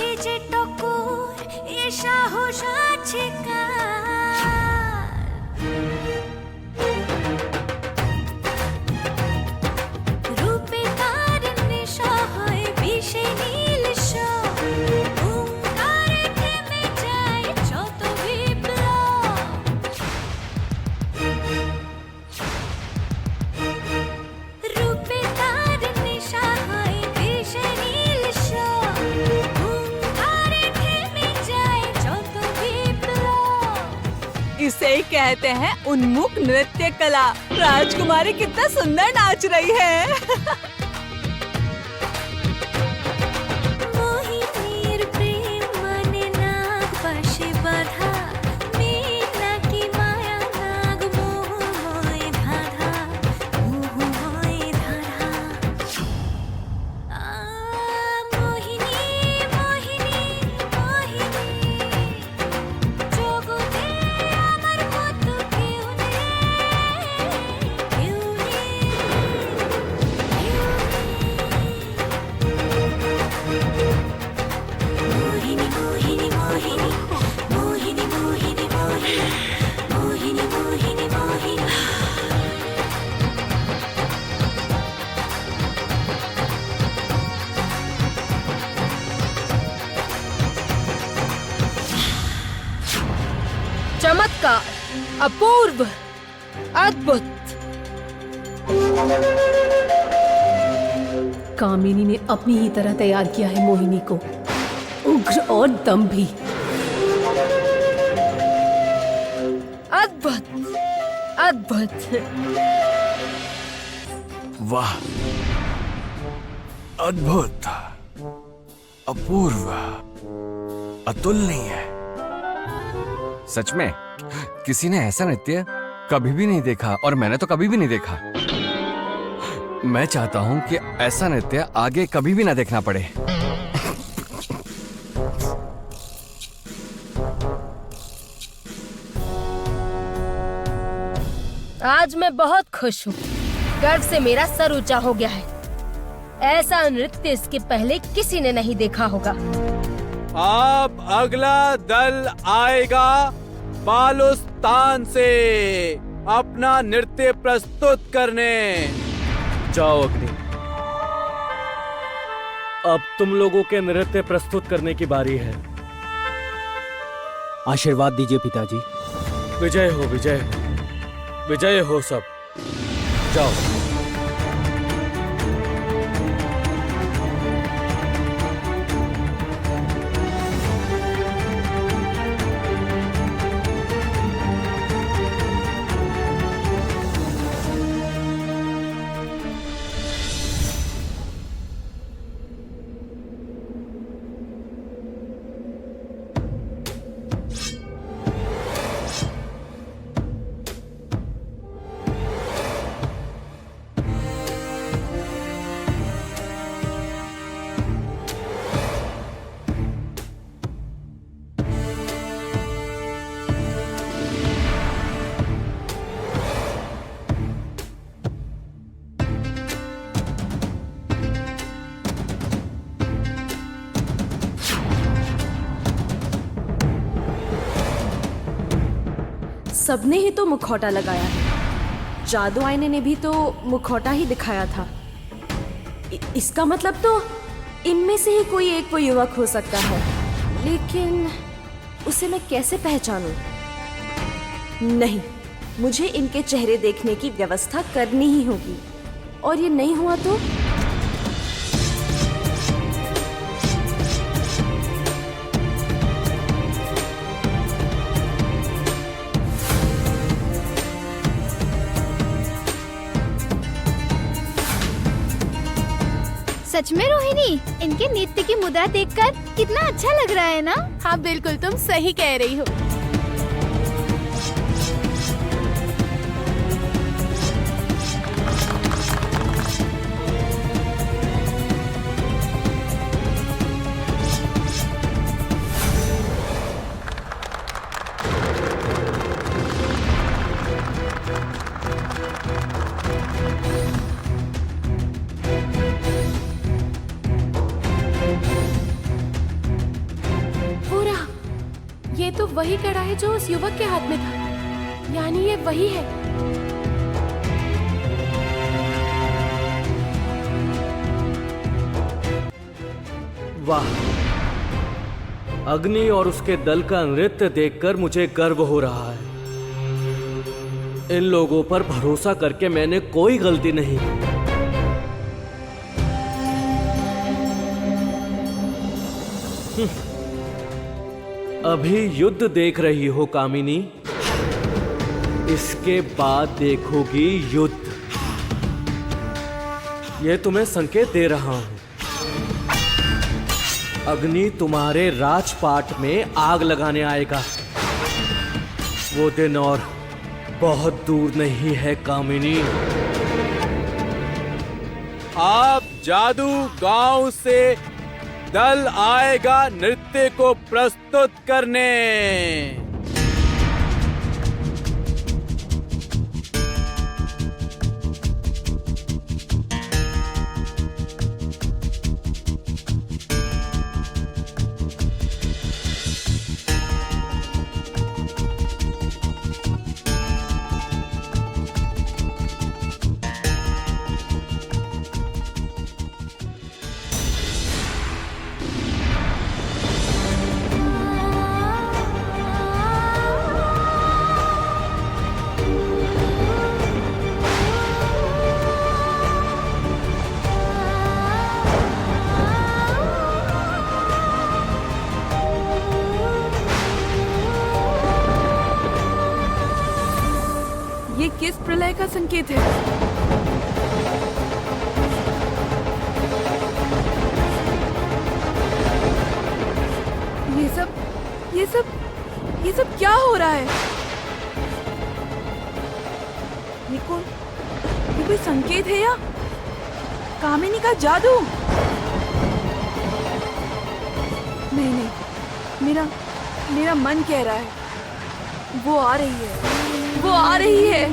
Speaker 11: इसे ही कहते हैं उन्मुख नृत्य कला। राजकुमारी कितना सुंदर नाच रही है।
Speaker 7: चमत्कार, अपूर्व, अद्भुत।
Speaker 1: कामिनी ने अपनी ही तरह तैयार किया है मोहिनी को, उग्र और दम्भी।
Speaker 7: अद्भुत, अद्भुत।
Speaker 5: वाह, अद्भुत, अपूर्व, अतुलनीय। सच में किसी ने ऐसा नृत्य कभी भी नहीं देखा, और मैंने तो कभी भी नहीं देखा। मैं चाहता हूं कि ऐसा नृत्य आगे कभी भी ना देखना पड़े।
Speaker 7: आज मैं बहुत खुश हूँ। गर्व से मेरा सर ऊंचा हो गया है। ऐसा नृत्य इसके पहले किसी ने नहीं देखा होगा।
Speaker 3: अब अगला दल आएगा बालुस्तान से अपना नृत्य प्रस्तुत करने। जाओ अग्नि, अब तुम लोगों के नृत्य प्रस्तुत करने की बारी है।
Speaker 4: आशीर्वाद दीजिए पिताजी।
Speaker 3: विजय हो, विजय हो, विजय हो सब। जाओ।
Speaker 12: सबने ही तो मुखौटा लगाया है। जादू आईने ने भी तो मुखौटा ही दिखाया था। इसका मतलब तो इनमें से ही कोई एक वो युवक हो सकता है, लेकिन उसे मैं कैसे पहचानूं? नहीं, मुझे इनके चेहरे देखने की व्यवस्था करनी ही होगी, और ये नहीं हुआ तो
Speaker 2: सच में रोहिणी, इनके नृत्य की मुद्रा देखकर कितना अच्छा लग रहा है ना?
Speaker 9: हाँ बिल्कुल, तुम सही कह रही हो। ये तो वही कड़ा है जो उस युवक के हाथ में था, यानी ये वही है।
Speaker 3: वाह, अग्नि और उसके दल का नृत्य देखकर मुझे गर्व हो रहा है। इन लोगों पर भरोसा करके मैंने कोई गलती नहीं की। अभी युद्ध देख रही हो कामिनी? इसके बाद देखोगी युद्ध। ये तुम्हें संकेत दे रहा हूं। अग्नि तुम्हारे राजपाट में आग लगाने आएगा। वो दिन और बहुत दूर नहीं है कामिनी।
Speaker 13: आप जादू गांव से दल आएगा नृत्य को प्रस्तुत करने।
Speaker 8: ये किस प्रलय का संकेत है? ये सब क्या हो रहा है? ये कोई संकेत है या कामिनी का जादू? नहीं, मेरा मन कह रहा है वो आ रही है।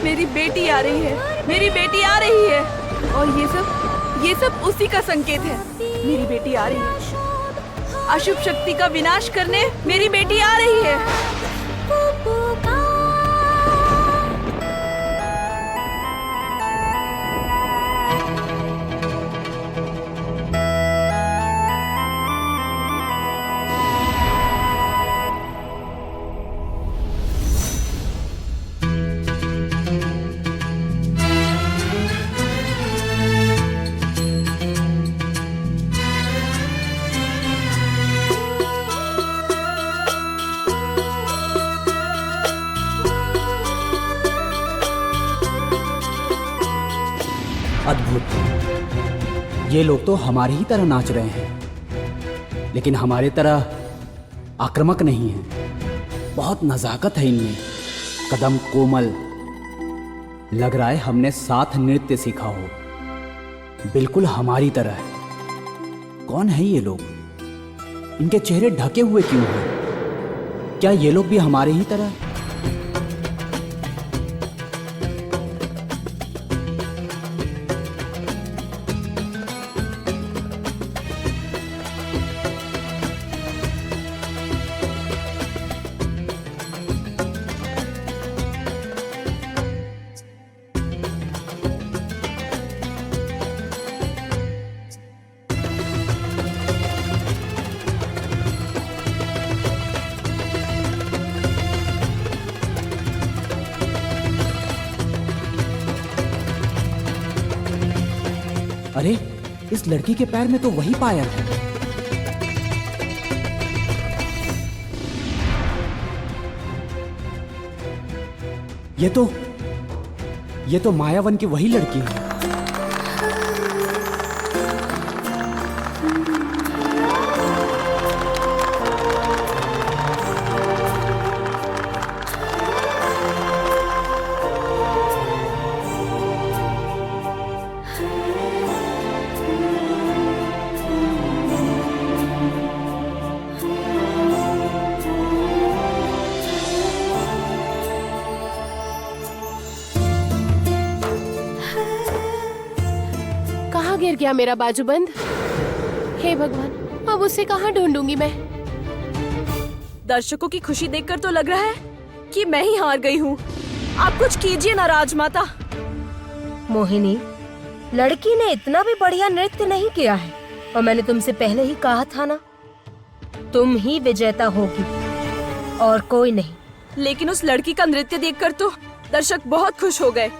Speaker 8: मेरी बेटी आ रही है। और ये सब उसी का संकेत है। मेरी बेटी आ रही है। अशुभ शक्ति का विनाश करने मेरी बेटी आ रही है।
Speaker 4: अद्भुत। ये लोग तो हमारी ही तरह नाच रहे हैं, लेकिन हमारे तरह आक्रामक नहीं हैं। बहुत नजाकत है इनमें, कदम कोमल। लग रहा है हमने साथ नृत्य सीखा हो, बिल्कुल हमारी तरह है। कौन है ये लोग? इनके चेहरे ढके हुए क्यों हैं? क्या ये लोग भी हमारे ही तरह? अरे, इस लड़की के पैर में तो वही पायल है। ये तो मायावन की वही लड़की है।
Speaker 9: गिर गया मेरा बाजूबंद। हे भगवान, अब उसे कहाँ ढूंढूंगी मैं?
Speaker 12: दर्शकों की खुशी देखकर तो लग रहा है कि मैं ही हार गई हूँ। आप कुछ कीजिए ना राजमाता।
Speaker 7: मोहिनी, लड़की ने इतना भी बढ़िया नृत्य नहीं किया है, और मैंने तुमसे पहले ही कहा था ना, तुम ही विजेता होगी और कोई नहीं।
Speaker 12: लेकिन उस लड़की का नृत्य देखकर तो दर्शक बहुत खुश हो गए।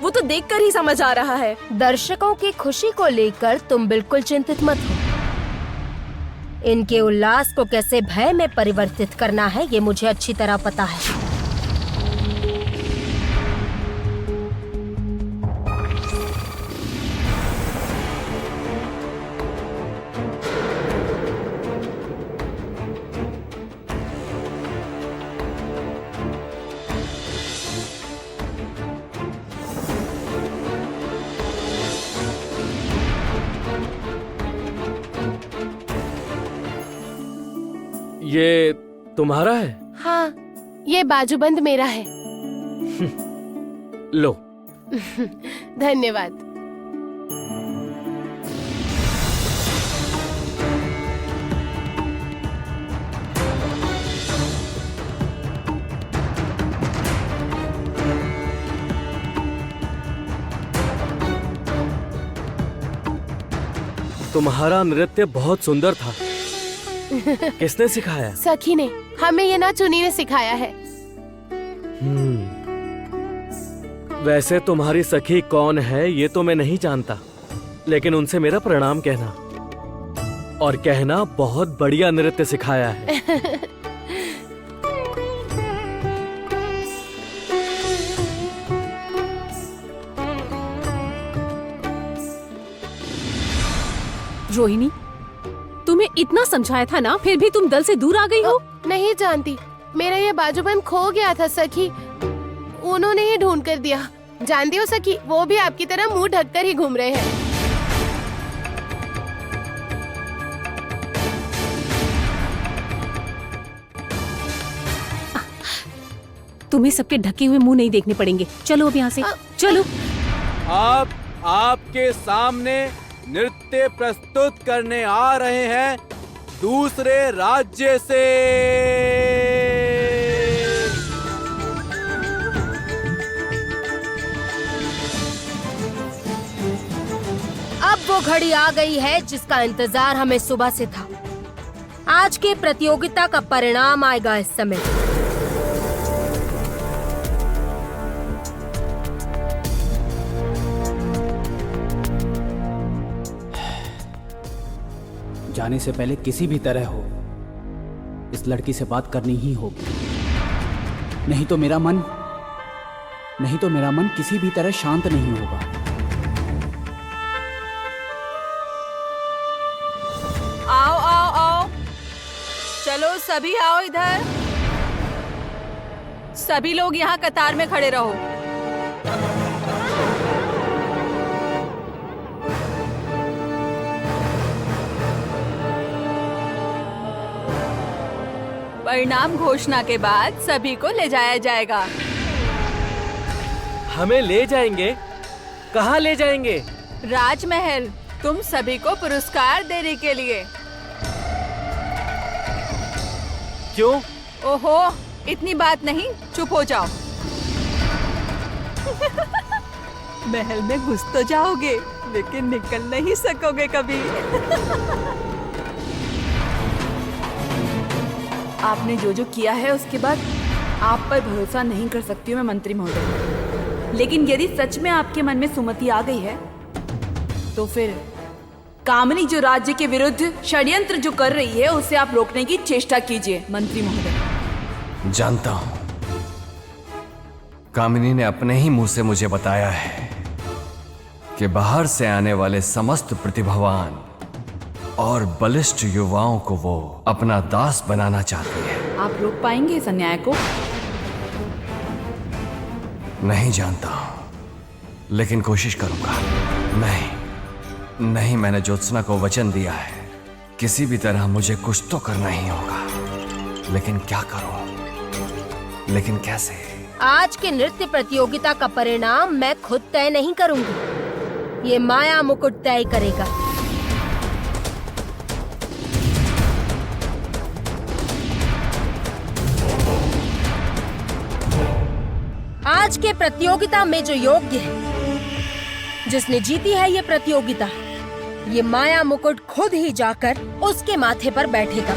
Speaker 12: वो तो देखकर ही समझ आ रहा है।
Speaker 7: दर्शकों की खुशी को लेकर तुम बिल्कुल चिंतित मत हो। इनके उल्लास को कैसे भय में परिवर्तित करना है ये मुझे अच्छी तरह पता है।
Speaker 3: ये तुम्हारा है?
Speaker 9: हाँ, ये बाजूबंद मेरा है।
Speaker 3: लो।
Speaker 9: धन्यवाद।
Speaker 3: तुम्हारा नृत्य बहुत सुंदर था। किसने सिखाया?
Speaker 9: सखी ने, हमें ये नाच उन्हीं ने सिखाया है।
Speaker 3: वैसे तुम्हारी सखी कौन है ये तो मैं नहीं जानता, लेकिन उनसे मेरा प्रणाम कहना और कहना बहुत बढ़िया नृत्य सिखाया है।
Speaker 1: रोहिणी, तुम्हें इतना समझाया था ना, फिर भी तुम दल से दूर आ गई हो।
Speaker 9: नहीं जानती, मेरा ये बाजूबंद खो गया था सखी, उन्होंने ही ढूंढ कर दिया। जानती हो सखी, वो भी आपकी तरह मुंह ढककर ही घूम रहे हैं।
Speaker 1: तुम्हें सबके ढके हुए मुंह नहीं देखने पड़ेंगे। चलो अब यहाँ से चलो।
Speaker 13: अब आपके सामने नृत्य प्रस्तुत करने आ रहे हैं दूसरे राज्य से।
Speaker 7: अब वो घड़ी आ गई है जिसका इंतजार हमें सुबह से था। आज के प्रतियोगिता का परिणाम आएगा इस समय।
Speaker 4: जाने से पहले किसी भी तरह हो इस लड़की से बात करनी ही होगी, नहीं तो मेरा मन किसी भी तरह शांत नहीं होगा।
Speaker 11: आओ आओ आओ, चलो सभी आओ इधर। सभी लोग यहाँ कतार में खड़े रहो। परिणाम घोषणा के बाद सभी को ले जाया जाएगा।
Speaker 3: हमें ले जाएंगे? कहाँ ले जाएंगे?
Speaker 11: राजमहल, तुम सभी को पुरस्कार देने के लिए।
Speaker 3: क्यों?
Speaker 11: ओहो, इतनी बात नहीं, चुप हो जाओ। महल में घुस तो जाओगे लेकिन निकल नहीं सकोगे कभी।
Speaker 8: आपने जो जो किया है उसके बाद आप पर भरोसा नहीं कर सकती हूँ मैं मंत्री महोदय, लेकिन यदि सच में आपके मन में सुमति आ गई है तो फिर कामिनी जो राज्य के विरुद्ध षड्यंत्र जो कर रही है उसे आप रोकने की चेष्टा कीजिए मंत्री महोदय।
Speaker 5: जानता हूं, कामिनी ने अपने ही मुंह से मुझे बताया है कि बाहर से आने वाले समस्त प्रतिभावान और बलिष्ठ युवाओं को वो अपना दास बनाना चाहती है।
Speaker 8: आप रोक पाएंगे इस अन्याय को?
Speaker 5: नहीं जानता हूं, लेकिन कोशिश करूंगा। नहीं, मैंने ज्योत्सना को वचन दिया है, किसी भी तरह मुझे कुछ तो करना ही होगा। लेकिन क्या करूं? लेकिन कैसे?
Speaker 7: आज के नृत्य प्रतियोगिता का परिणाम मैं खुद तय नहीं करूंगी, ये माया मुकुट तय करेगा। आज के प्रतियोगिता में जो योग्य है, जिसने जीती है ये प्रतियोगिता, ये माया मुकुट खुद ही जाकर उसके माथे पर बैठेगा।